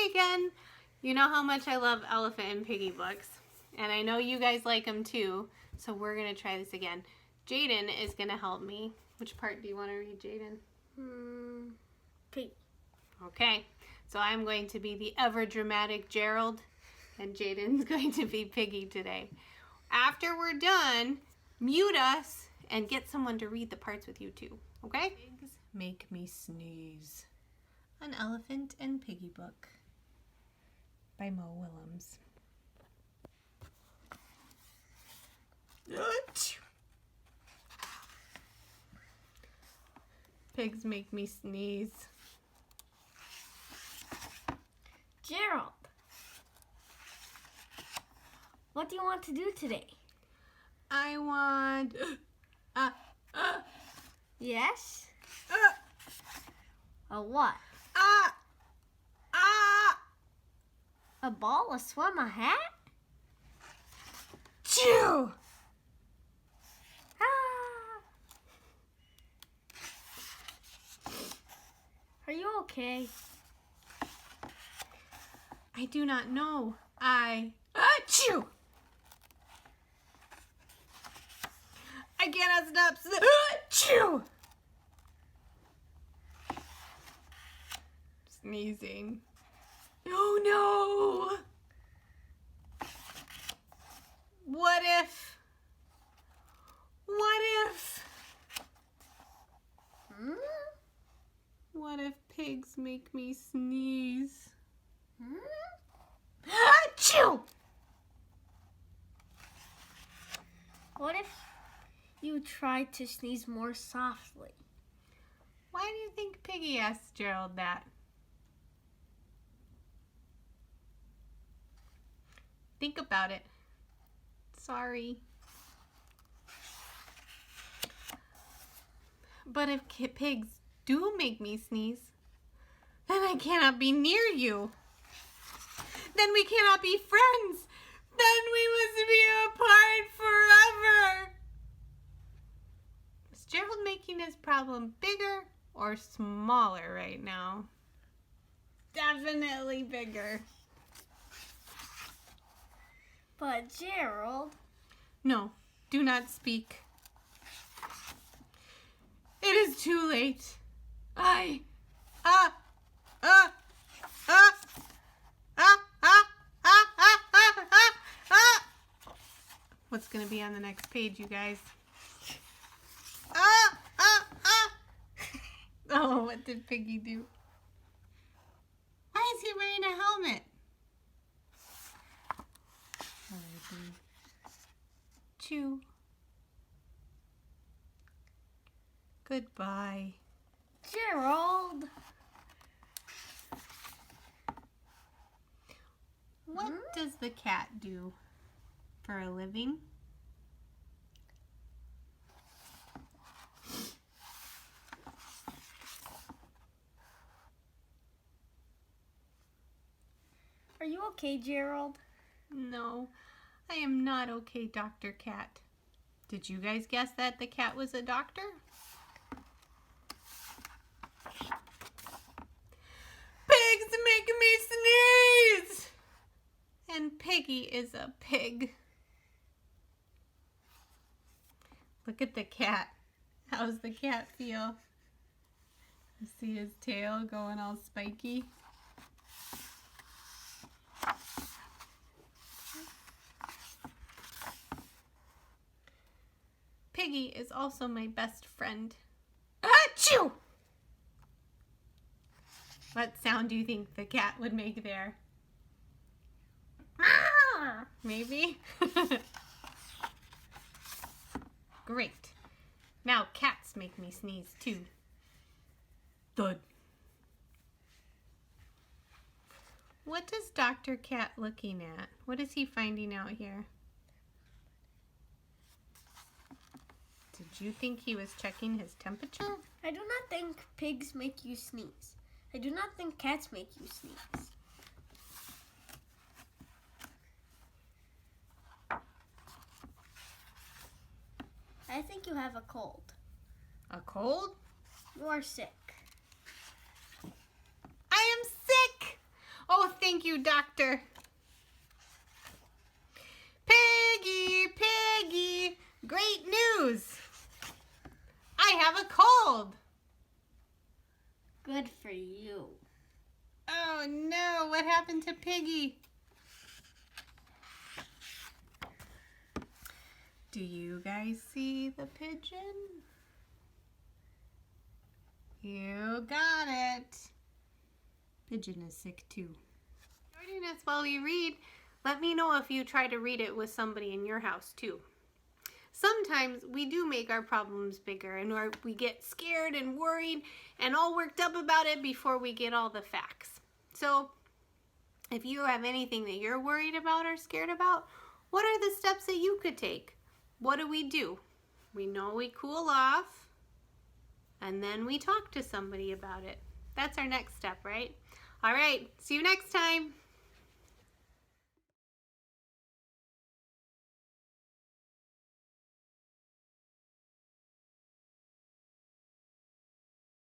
again. You know how much I love Elephant and Piggy books, and I know you guys like them too, so we're going to try this again. Jaden is going to help me. Which part do you want to read, Jaden? Piggy. Okay, so I'm going to be the ever-dramatic Gerald, and Jaden's going to be Piggy today. After we're done, mute us and get someone to read the parts with you too, okay? Pigs Make Me Sneeze. An Elephant and Piggy book by Mo Willems. Pigs make me sneeze. Gerald, what do you want to do today? I want... Yes? A what? A ball, a swim, a hat? Chew! Are you okay? I do not know. Chew! I cannot stop chew! Sneezing. Oh no! What if? What if pigs make me sneeze? Achoo! What if you try to sneeze more softly? Why do you think Piggy asked Gerald that? Think about it. Sorry. But if pigs do make me sneeze, then I cannot be near you. Then we cannot be friends. Then we must be apart forever. Is Gerald making his problem bigger or smaller right now? Definitely bigger. But Gerald... No, do not speak. It is too late. What's going to be on the next page, you guys? Oh, what did Piggy do? Why is he wearing a helmet? Chew. Goodbye. Gerald! What does the cat do for a living? Are you okay, Gerald? No, I am not okay, Dr. Cat. Did you guys guess that the cat was a doctor? Pigs make me sneeze! And Piggy is a pig. Look at the cat. How's the cat feel? You see his tail going all spiky? Piggy is also my best friend. Achoo! What sound do you think the cat would make there? Maybe? Great. Now cats make me sneeze too. Thud. What is Dr. Cat looking at? What is he finding out here? Did you think he was checking his temperature? I do not think pigs make you sneeze. I do not think cats make you sneeze. I think you have a cold. A cold? You are sick. I am sick! Oh, you, doctor. Piggy, Piggy, great news. I have a cold. Good for you. Oh no, what happened to Piggy? Do you guys see the pigeon? You got it. Pigeon is sick too. Joining us while we read, let me know if you try to read it with somebody in your house too. Sometimes we do make our problems bigger and we get scared and worried and all worked up about it before we get all the facts. So if you have anything that you're worried about or scared about, what are the steps that you could take? What do? We know we cool off and then we talk to somebody about it. That's our next step, right? All right, see you next time.